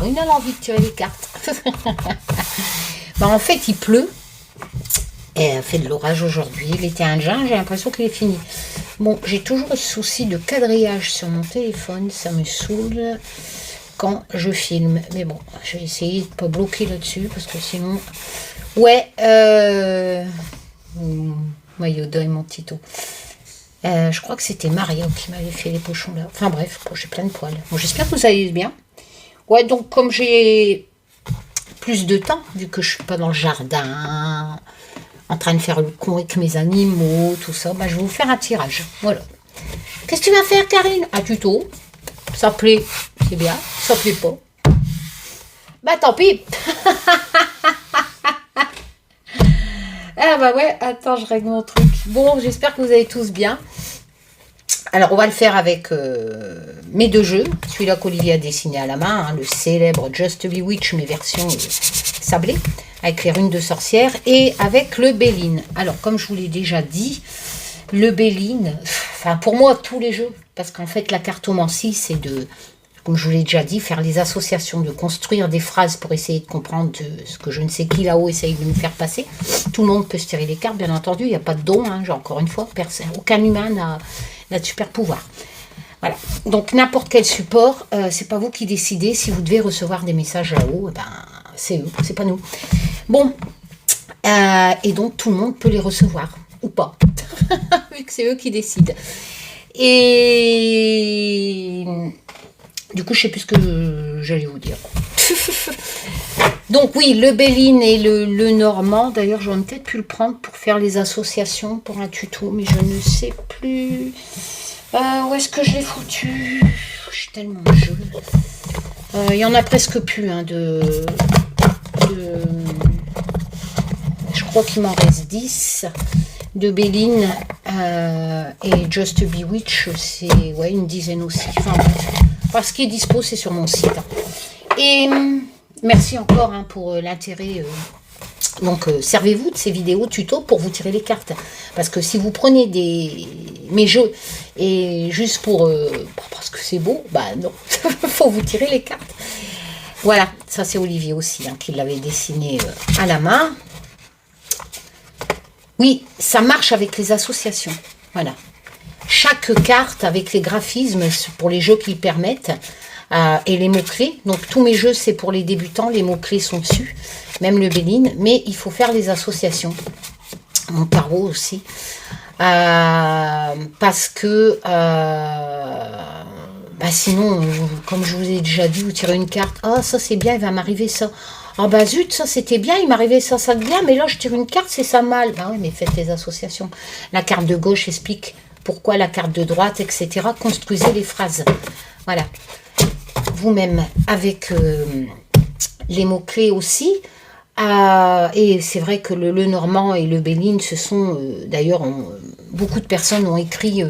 Marine a envie de tirer les cartes. Bah, en fait, il pleut. Et elle fait de l'orage aujourd'hui. L'été indien, j'ai l'impression qu'il est fini. Bon, j'ai toujours le souci de quadrillage sur mon téléphone. Ça me saoule quand je filme. Mais bon, je vais essayer de ne pas bloquer là-dessus parce que sinon... Ouais, moi, Yoda et mon Tito. Je crois que c'était Mario qui m'avait fait les pochons là. Enfin bref, j'ai plein de poils. Bon, j'espère que vous allez bien. Ouais, donc comme j'ai plus de temps, vu que je suis pas dans le jardin, en train de faire le con avec mes animaux, tout ça, bah, je vais vous faire un tirage. Voilà. Qu'est-ce que tu vas faire, Karine? Un tuto. Ça plaît, c'est bien. Ça plaît pas. Bah tant pis. Ah bah ouais, attends, je règle mon truc. Bon, j'espère que vous allez tous bien. Alors, on va le faire avec mes deux jeux. Celui-là qu'Olivier a dessiné à la main, hein, le célèbre Just Bewitch, mais version sablée, avec les runes de sorcière, et avec le Béline. Alors, comme je vous l'ai déjà dit, le Béline, enfin, pour moi, tous les jeux, parce qu'en fait, la cartomancie, c'est de... Comme je vous l'ai déjà dit, faire les associations, de construire des phrases pour essayer de comprendre ce que je ne sais qui là-haut essaye de me faire passer. Tout le monde peut se tirer les cartes, bien entendu, il n'y a pas de don, hein, encore une fois, aucun humain n'a de super pouvoir. Voilà, donc n'importe quel support, c'est pas vous qui décidez si vous devez recevoir des messages là-haut, ben, c'est eux, c'est pas nous. Bon, et donc tout le monde peut les recevoir, ou pas, vu que c'est eux qui décident. Et... Du coup, je sais plus ce que j'allais vous dire. Donc oui, le Béline et le Normand. D'ailleurs, j'aurais peut-être pu le prendre pour faire les associations pour un tuto, mais je ne sais plus. Où est-ce que je l'ai foutu? Je suis tellement jeu. Il y en a presque plus, hein, je crois qu'il m'en reste 10. De Béline et Just Bewitch, c'est ouais, une dizaine aussi. Enfin bref. Parce qu'il est dispo, c'est sur mon site. Et merci encore hein, pour l'intérêt. Donc, servez-vous de ces vidéos tuto pour vous tirer les cartes. Parce que si vous prenez mes jeux et juste pour parce que c'est beau, bah non, il faut vous tirer les cartes. Voilà, ça c'est Olivier aussi hein, qui l'avait dessiné à la main. Oui, ça marche avec les associations. Voilà. Chaque carte avec les graphismes pour les jeux qu'ils permettent et les mots-clés. Donc tous mes jeux, c'est pour les débutants. Les mots-clés sont dessus. Même le Béline. Mais il faut faire les associations. Mon tarot aussi. Parce que sinon, comme je vous ai déjà dit, vous tirez une carte. Ah, ça c'est bien, il va m'arriver ça. Ah bah zut, ça c'était bien, il m'arrivait ça de bien. Mais là, je tire une carte, c'est ça mal. Bah oui, mais faites les associations. La carte de gauche explique pourquoi la carte de droite, etc. Construisez les phrases. Voilà. Vous-même, avec les mots-clés aussi. Et c'est vrai que le Normand et le Béline, ce sont... D'ailleurs, beaucoup de personnes ont écrit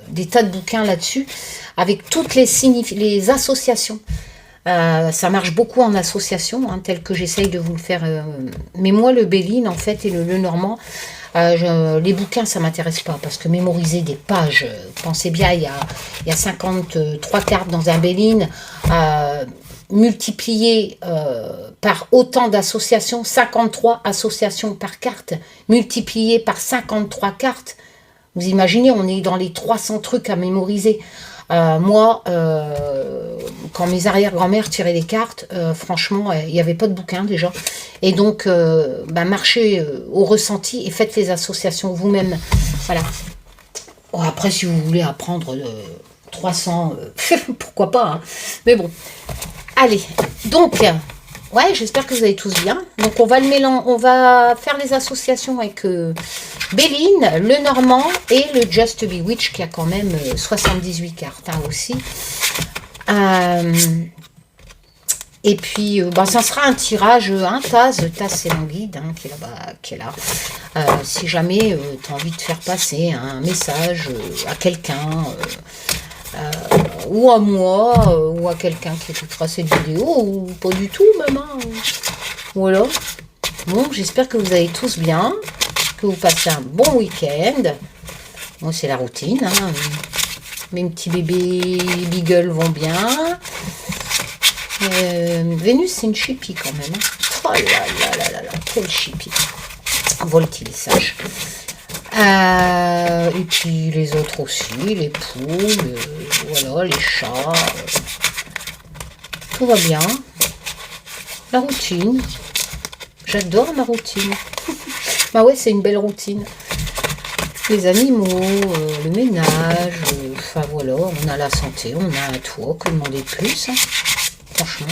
des tas de bouquins là-dessus, avec toutes les associations. Ça marche beaucoup en association, hein, tel que j'essaye de vous le faire. Mais moi, le Béline, en fait, et le Normand... les bouquins, ça m'intéresse pas, parce que mémoriser des pages, pensez bien, il y a 53 cartes dans un Béline, multiplié par autant d'associations, 53 associations par carte, multiplié par 53 cartes, vous imaginez, on est dans les 300 trucs à mémoriser. Moi, quand mes arrière-grand-mères tiraient les cartes, franchement, il n'y avait pas de bouquin déjà. Et donc, marchez au ressenti et faites les associations vous-même. Voilà. Bon, après, si vous voulez apprendre 300, pourquoi pas. Hein. Mais bon, allez. Donc, ouais, j'espère que vous allez tous bien. Donc, on va faire les associations avec Béline, le Normand et le Just Bewitch qui a quand même 78 cartes hein, aussi. Et puis, ça sera un tirage, Taz c'est mon guide hein, qui est là. Si jamais tu as envie de faire passer un message à quelqu'un, ou à moi, ou à quelqu'un qui écoutera cette vidéo, ou pas du tout même. Hein. Voilà. Bon, j'espère que vous allez tous bien, que vous passez un bon week-end. Bon, c'est la routine. Hein. Mes petits bébés Beagle vont bien. Vénus, c'est une chipie quand même. Hein. Oh là là là là là, quelle chipie. Voltile, sage. Et puis les autres aussi, les poules, voilà, les chats. Tout va bien. La routine. J'adore ma routine. Bah ouais, c'est une belle routine. Les animaux, le ménage, enfin voilà, on a la santé, on a un toit, que demander de plus, hein, franchement.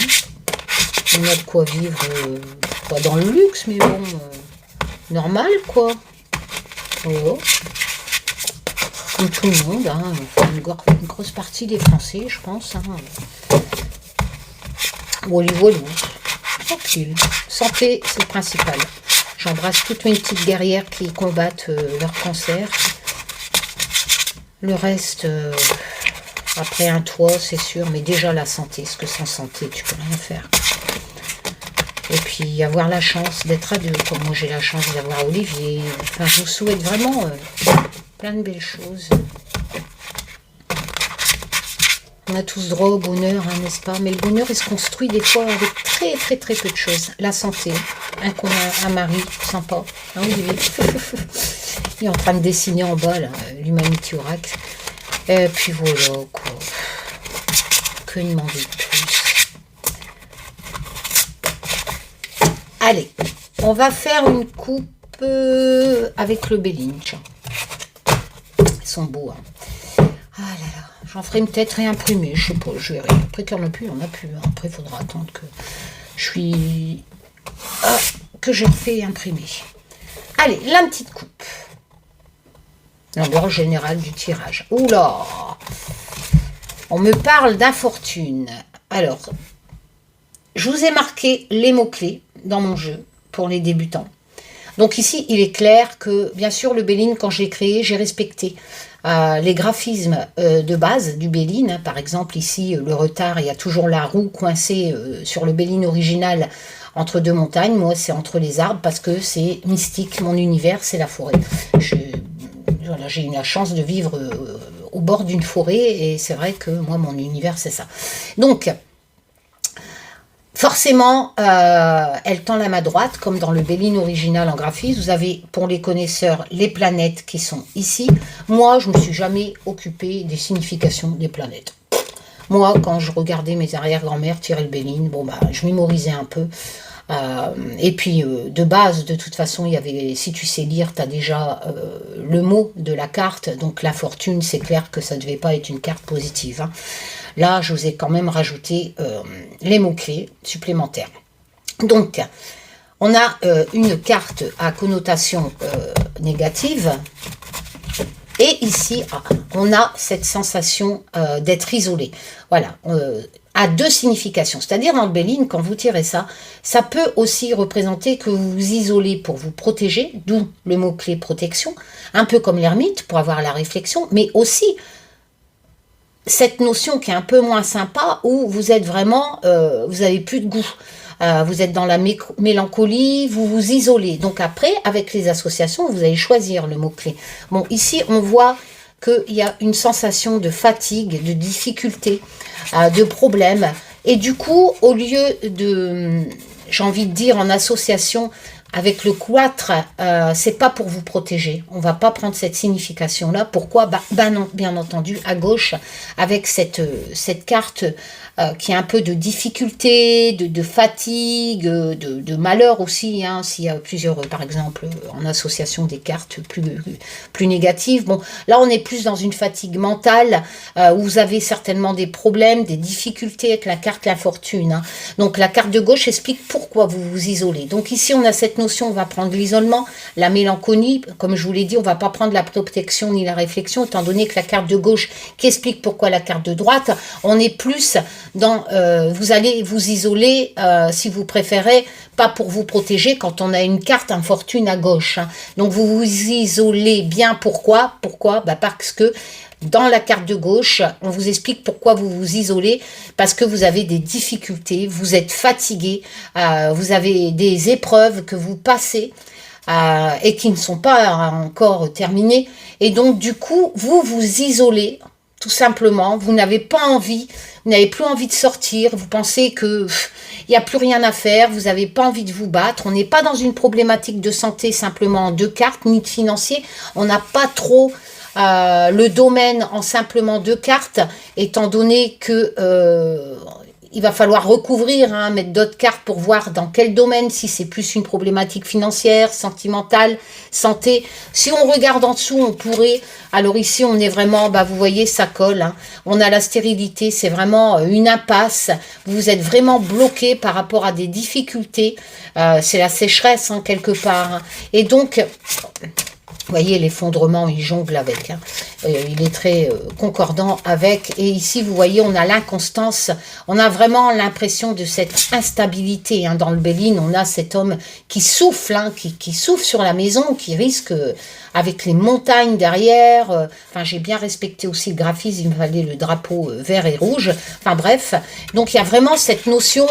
On a de quoi vivre, pas dans le luxe, mais bon, normal quoi. Voilà. Comme tout le monde, hein, enfin, une grosse partie des Français, je pense. Hein. Voilà, voilà. Tranquille. Santé, c'est le principal. J'embrasse toutes mes petites guerrières qui combattent leur cancer. Le reste, après un toit, c'est sûr, mais déjà la santé, parce que sans santé, tu peux rien faire. Et puis avoir la chance d'être à deux, comme moi j'ai la chance d'avoir Olivier. Enfin, je vous souhaite vraiment plein de belles choses. On a tous droit au bonheur, hein, n'est-ce pas? Mais le bonheur, il se construit des fois avec très très très peu de choses. La santé, un mari sympa, hein, Olivier. Il est en train de dessiner en bas, là, l'Humanity Oracle. Et puis voilà, quoi. Que demander de plus? Allez, on va faire une coupe avec le Bellinge. Ils sont beaux, hein. Ah là là. J'en ferai peut-être réimprimer, je sais pas, je verrai. Après qu'il n'y en a plus, il n'y en a plus. Après, il faudra attendre que que je refais imprimer. Allez, la petite coupe. L'ambiance générale du tirage. Oula! On me parle d'infortune. Alors, je vous ai marqué les mots-clés dans mon jeu pour les débutants. Donc ici, il est clair que, bien sûr, le Béline, quand je l'ai créé, j'ai respecté les graphismes de base du Béline. Hein. Par exemple, ici, le retard, il y a toujours la roue coincée sur le Béline original entre deux montagnes. Moi, c'est entre les arbres parce que c'est mystique. Mon univers, c'est la forêt. Voilà, j'ai eu la chance de vivre au bord d'une forêt et c'est vrai que moi, mon univers, c'est ça. Donc, forcément, elle tend la main droite, comme dans le Béline original en graphisme. Vous avez, pour les connaisseurs, les planètes qui sont ici. Moi, je ne me suis jamais occupée des significations des planètes. Moi, quand je regardais mes arrière-grand-mères tirer le Béline, bon, bah, je mémorisais un peu. Et puis, de base, de toute façon, il y avait, si tu sais lire, tu as déjà le mot de la carte. Donc, la fortune, c'est clair que ça ne devait pas être une carte positive. Hein. Là, je vous ai quand même rajouté les mots-clés supplémentaires. Donc, on a une carte à connotation négative. Et ici, on a cette sensation d'être isolé. Voilà, a deux significations. C'est-à-dire, dans le Béline, quand vous tirez ça, ça peut aussi représenter que vous vous isolez pour vous protéger, d'où le mot-clé protection, un peu comme l'ermite, pour avoir la réflexion, mais aussi cette notion qui est un peu moins sympa, où vous êtes vraiment, vous n'avez plus de goût. Vous êtes dans la mélancolie, vous vous isolez. Donc après, avec les associations, vous allez choisir le mot-clé. Bon, ici, on voit qu'il y a une sensation de fatigue, de difficulté, de problème. Et du coup, au lieu de, j'ai envie de dire, en association avec le cloître, c'est pas pour vous protéger. On va pas prendre cette signification-là. Pourquoi? Non, bien entendu, à gauche, avec cette carte qui a un peu de difficulté, de fatigue, de malheur aussi, hein, s'il y a plusieurs, par exemple, en association des cartes plus négatives. Bon, là, on est plus dans une fatigue mentale, où vous avez certainement des problèmes, des difficultés avec la carte la fortune. Hein. Donc, la carte de gauche explique pourquoi vous vous isolez. Donc, ici, on a cette notion, on va prendre l'isolement, la mélancolie, comme je vous l'ai dit, on va pas prendre la protection ni la réflexion, étant donné que la carte de gauche qui explique pourquoi la carte de droite, on est plus dans, vous allez vous isoler, si vous préférez, pas pour vous protéger quand on a une carte infortune à gauche. Hein. Donc vous vous isolez bien, pourquoi? Parce que dans la carte de gauche, on vous explique pourquoi vous vous isolez, parce que vous avez des difficultés, vous êtes fatigué, vous avez des épreuves que vous passez, et qui ne sont pas encore terminées, et donc du coup, vous vous isolez, tout simplement. Vous n'avez pas envie, vous n'avez plus envie de sortir, vous pensez que il n'y a plus rien à faire, vous n'avez pas envie de vous battre. On n'est pas dans une problématique de santé simplement en 2 cartes, ni de financier. On n'a pas trop le domaine en simplement 2 cartes, étant donné que il va falloir recouvrir, hein, mettre d'autres cartes pour voir dans quel domaine, si c'est plus une problématique financière, sentimentale, santé. Si on regarde en dessous, on pourrait... Alors ici, on est vraiment, bah, vous voyez, ça colle. Hein. On a la stérilité, c'est vraiment une impasse. Vous êtes vraiment bloqué par rapport à des difficultés. C'est la sécheresse, hein, quelque part. Hein. Et donc... Vous voyez, l'effondrement, il jongle avec. Hein. Il est très concordant avec. Et ici, vous voyez, on a l'inconstance. On a vraiment l'impression de cette instabilité. Hein. Dans le Béline, on a cet homme qui souffle, hein, qui souffle sur la maison, qui risque, avec les montagnes derrière. Enfin, j'ai bien respecté aussi le graphisme. Il me fallait le drapeau vert et rouge. Enfin, bref. Donc, il y a vraiment cette notion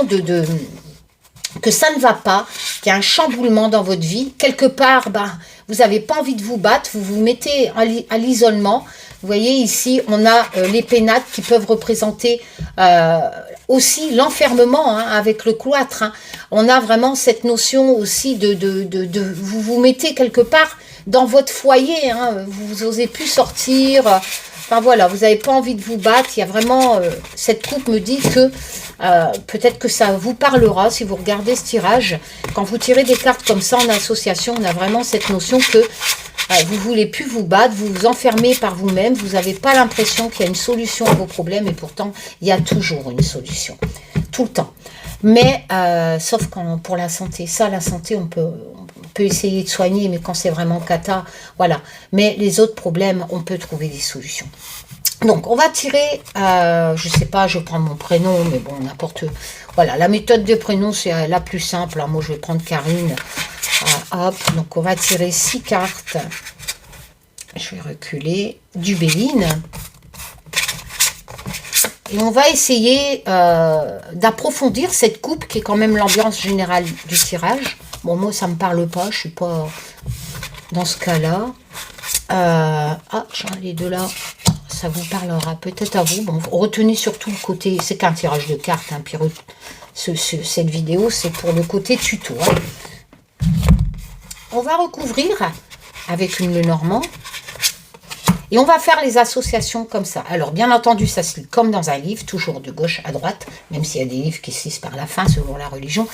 que ça ne va pas, qu'il y a un chamboulement dans votre vie. Quelque part, bah, vous n'avez pas envie de vous battre, vous vous mettez à l'isolement. Vous voyez ici, on a les pénates qui peuvent représenter aussi l'enfermement, hein, avec le cloître. Hein. On a vraiment cette notion aussi vous vous mettez quelque part dans votre foyer. Hein, vous n'osez plus sortir. Enfin voilà, vous n'avez pas envie de vous battre. Il y a vraiment, cette coupe me dit que peut-être que ça vous parlera si vous regardez ce tirage. Quand vous tirez des cartes comme ça en association, on a vraiment cette notion que vous ne voulez plus vous battre, vous vous enfermez par vous-même, vous n'avez pas l'impression qu'il y a une solution à vos problèmes et pourtant, il y a toujours une solution, tout le temps. Mais, sauf pour la santé, ça, la santé, on peut essayer de soigner, mais quand c'est vraiment cata, voilà. Mais les autres problèmes, on peut trouver des solutions. Donc, on va tirer, je sais pas, je prends mon prénom, mais bon, n'importe... Voilà, la méthode de prénom, c'est la plus simple. Alors, moi, je vais prendre Karine. Hop, donc on va tirer 6 cartes. Je vais reculer. Du Béline. Et on va essayer d'approfondir cette coupe, qui est quand même l'ambiance générale du tirage. Bon, moi, ça ne me parle pas, je ne suis pas dans ce cas-là. J'en ai 2 là. Ça vous parlera peut-être à vous. Bon, retenez surtout le côté, c'est qu'un tirage de cartes, hein, puis cette vidéo, c'est pour le côté tuto. Hein. On va recouvrir avec une Lenormand. Et on va faire les associations comme ça. Alors, bien entendu, ça se lit comme dans un livre, toujours de gauche à droite, même s'il y a des livres qui se lisent par la fin, selon la religion.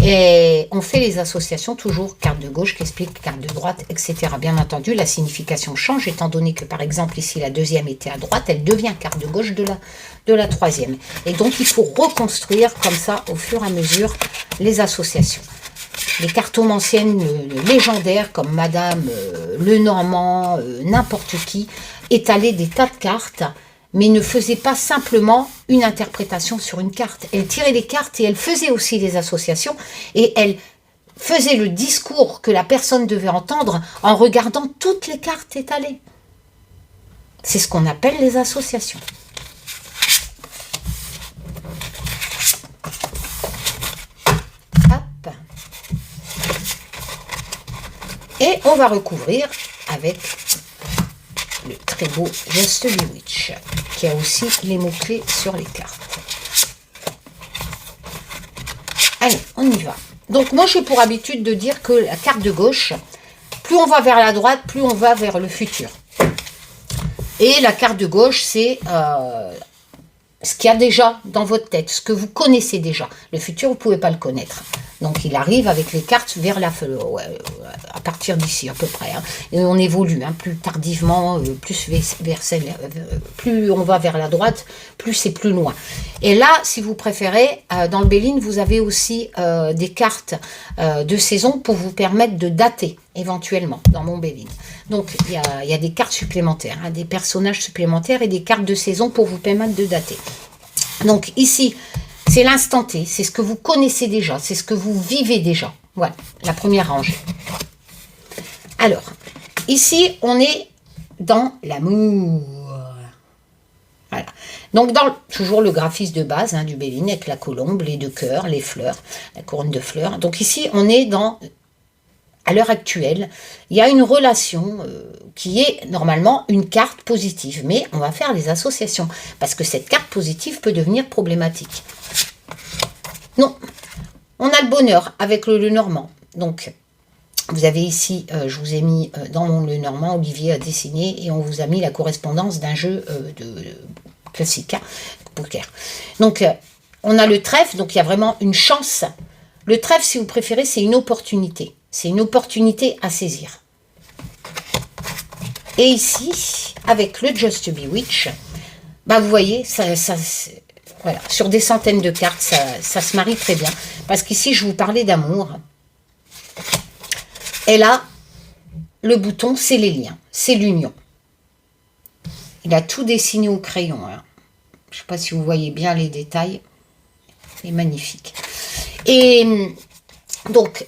Et on fait les associations, toujours carte de gauche qui explique carte de droite, etc. Bien entendu, la signification change, étant donné que, par exemple, ici, la deuxième était à droite, elle devient carte de gauche de la troisième. Et donc, il faut reconstruire comme ça, au fur et à mesure, les associations. Les cartomanciennes légendaires comme Madame Lenormand, n'importe qui, étalaient des tas de cartes, mais ne faisait pas simplement une interprétation sur une carte. Elle tirait les cartes et elle faisait aussi des associations et elle faisait le discours que la personne devait entendre en regardant toutes les cartes étalées. C'est ce qu'on appelle les associations. Hop. Et on va recouvrir avec le très beau Just Bewitch, qui a aussi les mots-clés sur les cartes. Allez, on y va. Donc, moi, j'ai pour habitude de dire que la carte de gauche, plus on va vers la droite, plus on va vers le futur. Et la carte de gauche, c'est ce qu'il y a déjà dans votre tête, ce que vous connaissez déjà. Le futur, vous ne pouvez pas le connaître. Donc, il arrive avec les cartes vers la à partir d'ici, à peu près. Hein. Et on évolue, hein, plus tardivement, plus on va vers la droite, plus c'est plus loin. Et là, si vous préférez, dans le Béline, vous avez aussi des cartes de saison pour vous permettre de dater, éventuellement, dans mon Béline. Donc, il y a des cartes supplémentaires, hein, des personnages supplémentaires et des cartes de saison pour vous permettre de dater. Donc, ici... c'est l'instant T, c'est ce que vous connaissez déjà, c'est ce que vous vivez déjà. Voilà, la première rangée. Alors, ici, on est dans l'amour. Voilà. Donc, toujours le graphisme de base, hein, du Béline, avec la colombe, les 2 cœurs, les fleurs, la couronne de fleurs. Donc ici, on est dans à l'heure actuelle, il y a une relation qui est normalement une carte positive. Mais on va faire des associations, parce que cette carte positive peut devenir problématique. Non, on a le bonheur avec le Lenormand. Donc, vous avez ici, je vous ai mis dans mon Lenormand, Olivier a dessiné, et on vous a mis la correspondance d'un jeu classique, hein, poker. Donc, on a le trèfle, donc il y a vraiment une chance. Le trèfle, si vous préférez, c'est une opportunité. C'est une opportunité à saisir. Et ici, avec le Just Bewitch, bah vous voyez, voilà, sur des centaines de cartes, ça se marie très bien. Parce qu'ici, je vous parlais d'amour. Et là, le bouton, c'est les liens, c'est l'union. Il a tout dessiné au crayon. Hein. Je ne sais pas si vous voyez bien les détails. C'est magnifique. Et donc,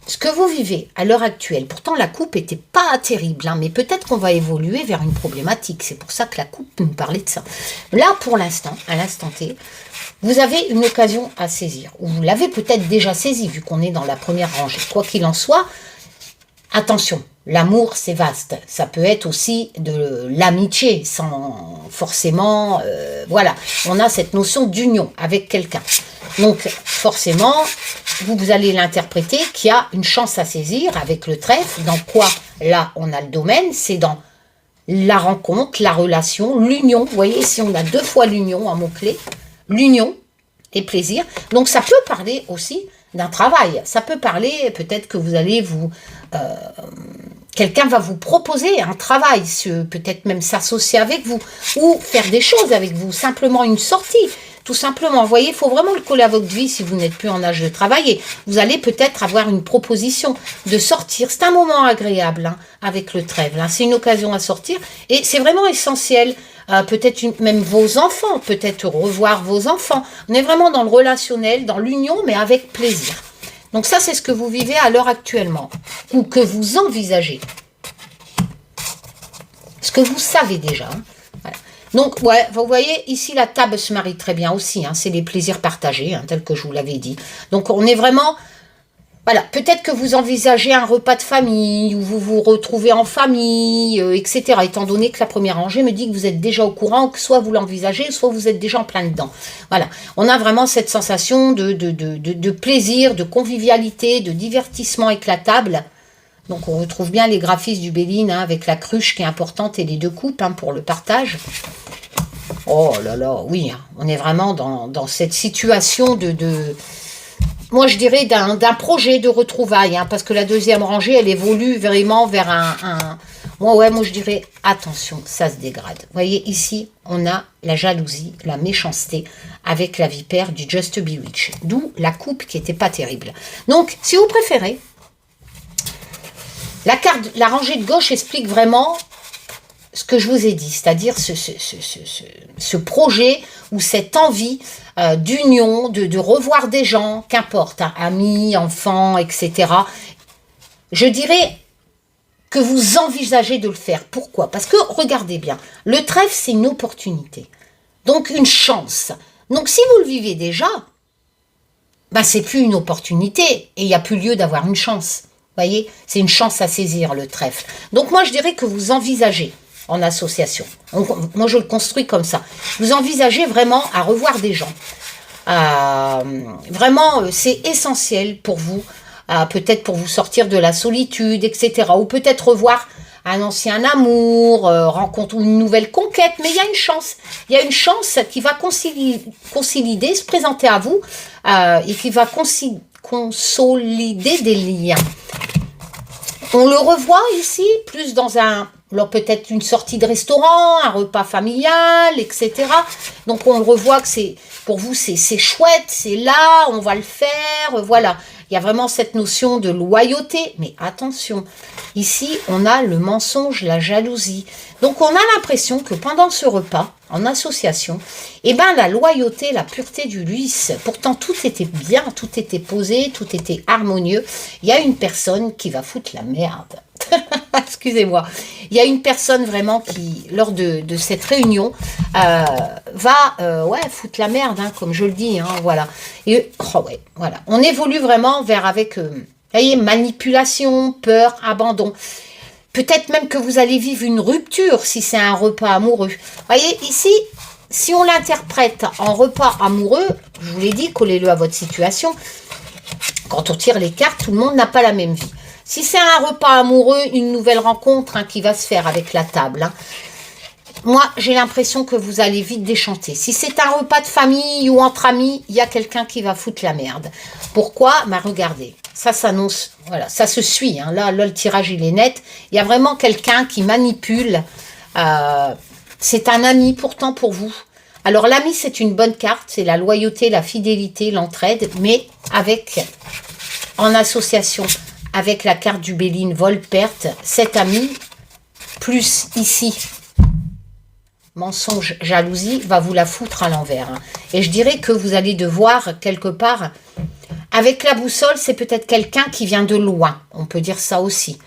ce que vous vivez à l'heure actuelle, pourtant la coupe n'était pas terrible, hein, mais peut-être qu'on va évoluer vers une problématique. C'est pour ça que la coupe nous parlait de ça. Là, pour l'instant, à l'instant T, vous avez une occasion à saisir. Ou vous l'avez peut-être déjà saisie, vu qu'on est dans la première rangée. Quoi qu'il en soit, attention, l'amour, c'est vaste. Ça peut être aussi de l'amitié, sans forcément... voilà, on a cette notion d'union avec quelqu'un. Donc, forcément, vous allez l'interpréter qu'il y a une chance à saisir avec le trèfle. Dans quoi, là, on a le domaine, c'est dans la rencontre, la relation, l'union. Vous voyez, ici, on a 2 fois l'union en mot-clé. L'union et plaisir. Donc, ça peut parler aussi d'un travail. Ça peut parler, peut-être que vous allez vous... quelqu'un va vous proposer un travail, peut-être même s'associer avec vous, ou faire des choses avec vous, simplement une sortie, tout simplement. Vous voyez, il faut vraiment le coller à votre vie si vous n'êtes plus en âge de travailler. Vous allez peut-être avoir une proposition de sortir. C'est un moment agréable hein, avec le trèfle. Hein. C'est une occasion à sortir et c'est vraiment essentiel. Peut-être même vos enfants, peut-être revoir vos enfants. On est vraiment dans le relationnel, dans l'union, mais avec plaisir. Donc ça, c'est ce que vous vivez à l'heure actuellement, ou que vous envisagez. Ce que vous savez déjà. Hein. Voilà. Donc, ouais, vous voyez, ici, la table se marie très bien aussi. Hein. C'est les plaisirs partagés, hein, tel que je vous l'avais dit. Donc, on est vraiment... Voilà, peut-être que vous envisagez un repas de famille, ou vous vous retrouvez en famille, etc. Étant donné que la première rangée me dit que vous êtes déjà au courant, que soit vous l'envisagez, soit vous êtes déjà en plein dedans. Voilà, on a vraiment cette sensation de plaisir, de convivialité, de divertissement avec la table. Donc on retrouve bien les graphismes du Béline, hein, avec la cruche qui est importante et les 2 coupes hein, pour le partage. Oh là là, oui, hein, on est vraiment dans cette situation moi, je dirais d'un projet de retrouvailles, hein, parce que la deuxième rangée, elle évolue vraiment vers moi, je dirais, attention, ça se dégrade. Vous voyez, ici, on a la jalousie, la méchanceté, avec la vipère du Just Bewitch. D'où la coupe qui n'était pas terrible. Donc, si vous préférez, la rangée de gauche explique vraiment ce que je vous ai dit, c'est-à-dire ce projet ou cette envie d'union, de revoir des gens, qu'importe, hein, amis, enfants, etc. Je dirais que vous envisagez de le faire. Pourquoi? Parce que, regardez bien, le trèfle, c'est une opportunité. Donc, une chance. Donc, si vous le vivez déjà, ben, c'est plus une opportunité et il n'y a plus lieu d'avoir une chance. Vous voyez? C'est une chance à saisir, le trèfle. Donc, moi, je dirais que vous envisagez en association. Donc, moi, je le construis comme ça. Vous envisagez vraiment à revoir des gens. Vraiment, c'est essentiel pour vous, peut-être pour vous sortir de la solitude, etc. Ou peut-être revoir un ancien amour, rencontre ou une nouvelle conquête. Mais il y a une chance. Il y a une chance qui va consolider, se présenter à vous et qui va consolider des liens. On le revoit ici, plus dans peut-être une sortie de restaurant, un repas familial, etc. Donc on le revoit que pour vous c'est chouette, c'est là, on va le faire, voilà. Il y a vraiment cette notion de loyauté, mais attention, ici on a le mensonge, la jalousie. Donc on a l'impression que pendant ce repas, en association, la loyauté, la pureté du luis, pourtant tout était bien, tout était posé, tout était harmonieux. Il y a une personne qui va foutre la merde. Excusez-moi. Il y a une personne vraiment qui, lors de cette réunion, va foutre la merde, hein, comme je le dis, hein, voilà. Et voilà. On évolue vraiment avec Vous voyez, manipulation, peur, abandon. Peut-être même que vous allez vivre une rupture si c'est un repas amoureux. Vous voyez, ici, si on l'interprète en repas amoureux, je vous l'ai dit, collez-le à votre situation. Quand on tire les cartes, tout le monde n'a pas la même vie. Si c'est un repas amoureux, une nouvelle rencontre qui va se faire avec la table, moi, j'ai l'impression que vous allez vite déchanter. Si c'est un repas de famille ou entre amis, il y a quelqu'un qui va foutre la merde. Pourquoi? Regardez, ça s'annonce, voilà, ça se suit. Là, le tirage, il est net. Il y a vraiment quelqu'un qui manipule. C'est un ami pourtant pour vous. Alors, l'ami, c'est une bonne carte. C'est la loyauté, la fidélité, l'entraide, mais en association avec la carte du Béline, vol-perte, cet ami, plus ici, mensonge, jalousie, va vous la foutre à l'envers. Et je dirais que vous allez devoir, quelque part, avec la boussole, c'est peut-être quelqu'un qui vient de loin, on peut dire ça aussi,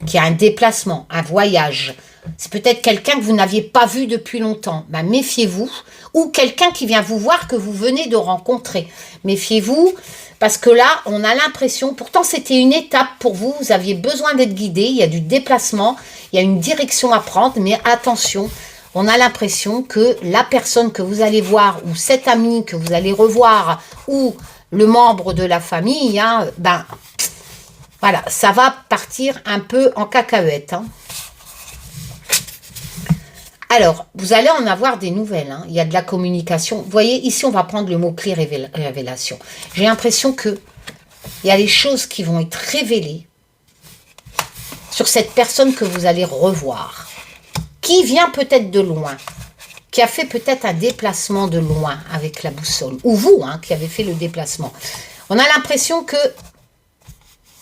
qui a un déplacement, un voyage. C'est peut-être quelqu'un que vous n'aviez pas vu depuis longtemps. Méfiez-vous. Ou quelqu'un qui vient vous voir que vous venez de rencontrer. Méfiez-vous, parce que là, on a l'impression, pourtant c'était une étape pour vous, vous aviez besoin d'être guidé, il y a du déplacement, il y a une direction à prendre, mais attention, on a l'impression que la personne que vous allez voir, ou cet ami que vous allez revoir, ou le membre de la famille, voilà, ça va partir un peu en cacahuète. Alors, vous allez en avoir des nouvelles. Il y a de la communication. Vous voyez, ici, on va prendre le mot-clé révélation. J'ai l'impression qu'il y a des choses qui vont être révélées sur cette personne que vous allez revoir, qui vient peut-être de loin, qui a fait peut-être un déplacement de loin avec la boussole, ou vous, qui avez fait le déplacement. On a l'impression que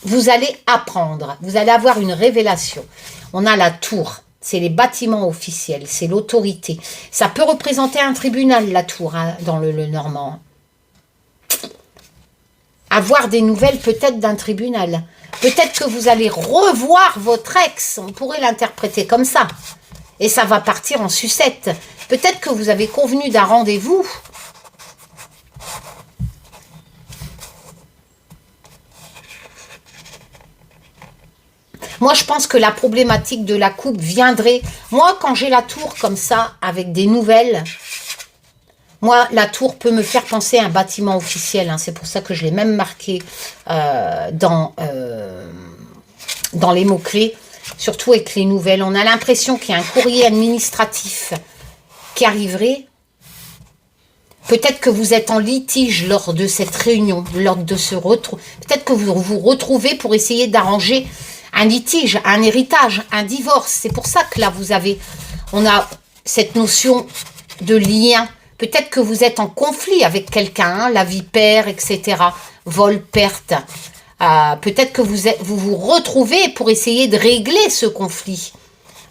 vous allez apprendre, vous allez avoir une révélation. On a la tour. C'est les bâtiments officiels, c'est l'autorité. Ça peut représenter un tribunal, la tour, dans le normand. Avoir des nouvelles peut-être d'un tribunal. Peut-être que vous allez revoir votre ex, on pourrait l'interpréter comme ça. Et ça va partir en sucette. Peut-être que vous avez convenu d'un rendez-vous. Moi, je pense que la problématique de la coupe viendrait... Moi, quand j'ai la tour comme ça, avec des nouvelles, moi, la tour peut me faire penser à un bâtiment officiel. C'est pour ça que je l'ai même marqué dans les mots-clés, surtout avec les nouvelles. On a l'impression qu'il y a un courrier administratif qui arriverait. Peut-être que vous êtes en litige lors de cette réunion, lors de ce retour. Peut-être que vous vous retrouvez pour essayer d'arranger un litige, un héritage, un divorce. C'est pour ça que là, on a cette notion de lien. Peut-être que vous êtes en conflit avec quelqu'un, la vipère, etc. Vol, perte. Peut-être que vous vous retrouvez pour essayer de régler ce conflit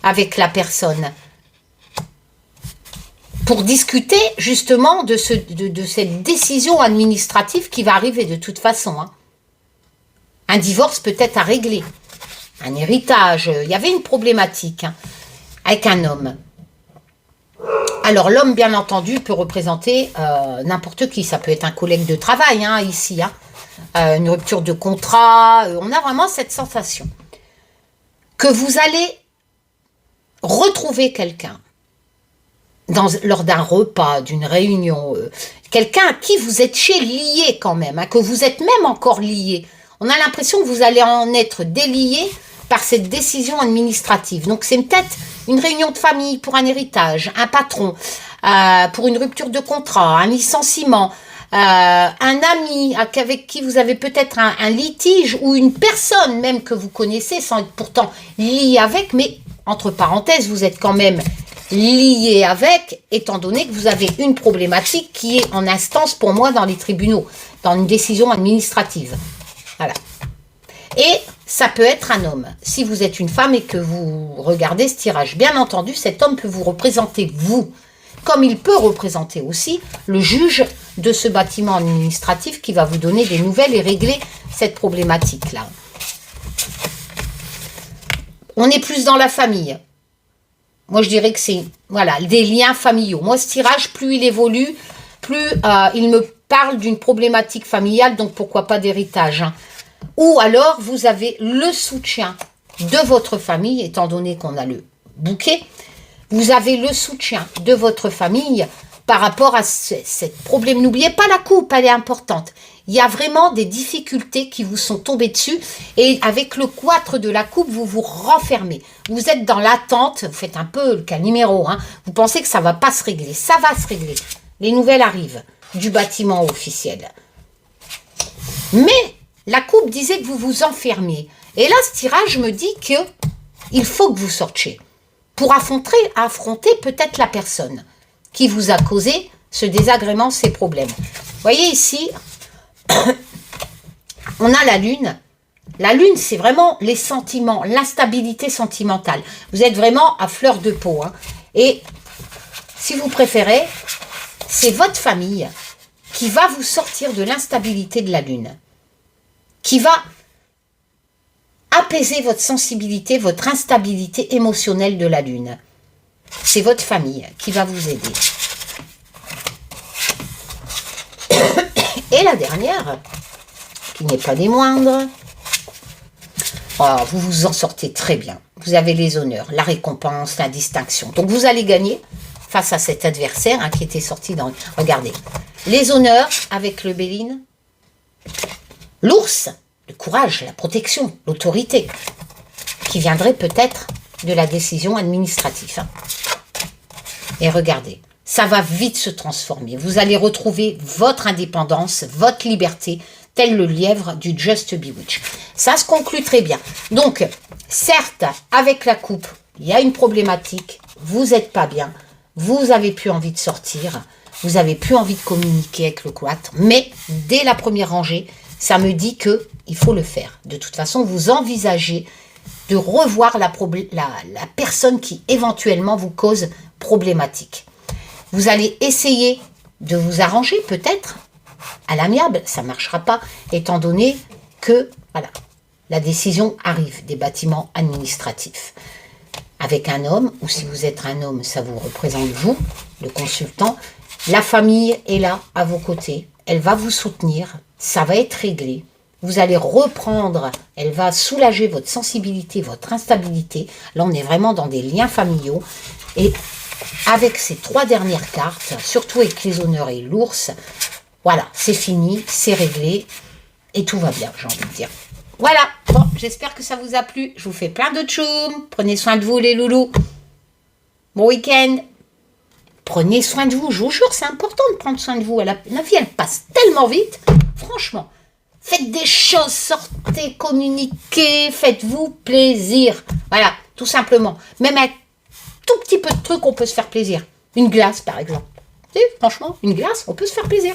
avec la personne. Pour discuter justement de cette décision administrative qui va arriver de toute façon. Un divorce peut-être à régler. Un héritage, il y avait une problématique avec un homme. Alors l'homme, bien entendu, peut représenter n'importe qui. Ça peut être un collègue de travail, ici. Une rupture de contrat. On a vraiment cette sensation que vous allez retrouver quelqu'un lors d'un repas, d'une réunion. Quelqu'un à qui vous êtes lié quand même, que vous êtes même encore lié. On a l'impression que vous allez en être délié par cette décision administrative. Donc, c'est peut-être une réunion de famille pour un héritage, un patron, pour une rupture de contrat, un licenciement, un ami avec qui vous avez peut-être un litige ou une personne même que vous connaissez sans être pourtant lié avec, mais entre parenthèses, vous êtes quand même lié avec, étant donné que vous avez une problématique qui est en instance pour moi dans les tribunaux, dans une décision administrative. Voilà. Et ça peut être un homme. Si vous êtes une femme et que vous regardez ce tirage, bien entendu, cet homme peut vous représenter vous, comme il peut représenter aussi le juge de ce bâtiment administratif qui va vous donner des nouvelles et régler cette problématique-là. On est plus dans la famille. Moi, je dirais que c'est des liens familiaux. Moi, ce tirage, plus il évolue, plus il me parle d'une problématique familiale, donc pourquoi pas d'héritage. Ou alors, vous avez le soutien de votre famille, étant donné qu'on a le bouquet. Vous avez le soutien de votre famille par rapport à ce problème. N'oubliez pas la coupe, elle est importante. Il y a vraiment des difficultés qui vous sont tombées dessus. Et avec le 4 de la coupe, vous vous renfermez. Vous êtes dans l'attente. Vous faites un peu le Calimero. Hein. Vous pensez que ça ne va pas se régler. Ça va se régler. Les nouvelles arrivent du bâtiment officiel. Mais la coupe disait que vous vous enfermiez. Et là, ce tirage me dit que il faut que vous sortiez pour affronter peut-être la personne qui vous a causé ce désagrément, ces problèmes. Vous voyez ici, on a la lune. La lune, c'est vraiment les sentiments, l'instabilité sentimentale. Vous êtes vraiment à fleur de peau. Hein. Et si vous préférez, c'est votre famille qui va vous sortir de l'instabilité de la lune, qui va apaiser votre sensibilité, votre instabilité émotionnelle de la lune. C'est votre famille qui va vous aider. Et la dernière, qui n'est pas des moindres, oh, vous vous en sortez très bien. Vous avez les honneurs, la récompense, la distinction. Donc vous allez gagner face à cet adversaire hein, qui était sorti dans... Regardez, les honneurs avec le Béline, l'ours, le courage, la protection, l'autorité, qui viendrait peut-être de la décision administrative. Hein. Et regardez, ça va vite se transformer. Vous allez retrouver votre indépendance, votre liberté, tel le lièvre du Just Bewitch. Ça se conclut très bien. Donc, certes, avec la coupe, il y a une problématique, vous n'êtes pas bien, vous n'avez plus envie de sortir, vous n'avez plus envie de communiquer avec le 4, mais dès la première rangée, ça me dit que il faut le faire. De toute façon, vous envisagez de revoir la personne qui éventuellement vous cause problématique. Vous allez essayer de vous arranger peut-être à l'amiable, ça ne marchera pas, étant donné que voilà, la décision arrive des bâtiments administratifs. Avec un homme, ou si vous êtes un homme, ça vous représente vous, le consultant, la famille est là à vos côtés, elle va vous soutenir, ça va être réglé. Vous allez reprendre, elle va soulager votre sensibilité, votre instabilité. Là, on est vraiment dans des liens familiaux. Et avec ces 3 dernières cartes, surtout avec les honneurs et l'ours, voilà, c'est fini, c'est réglé. Et tout va bien, j'ai envie de dire. Voilà, bon, j'espère que ça vous a plu. Je vous fais plein de tchoum. Prenez soin de vous, les loulous. Bon week-end. Prenez soin de vous, je vous jure, c'est important de prendre soin de vous. La vie, elle passe tellement vite, franchement. Faites des choses, sortez, communiquez, faites-vous plaisir. Voilà, tout simplement. Même avec tout petit peu de trucs, on peut se faire plaisir. Une glace, par exemple. Et, franchement, une glace, on peut se faire plaisir.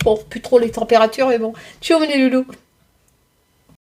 Bon, plus trop les températures, mais bon. Ciao, les loulous.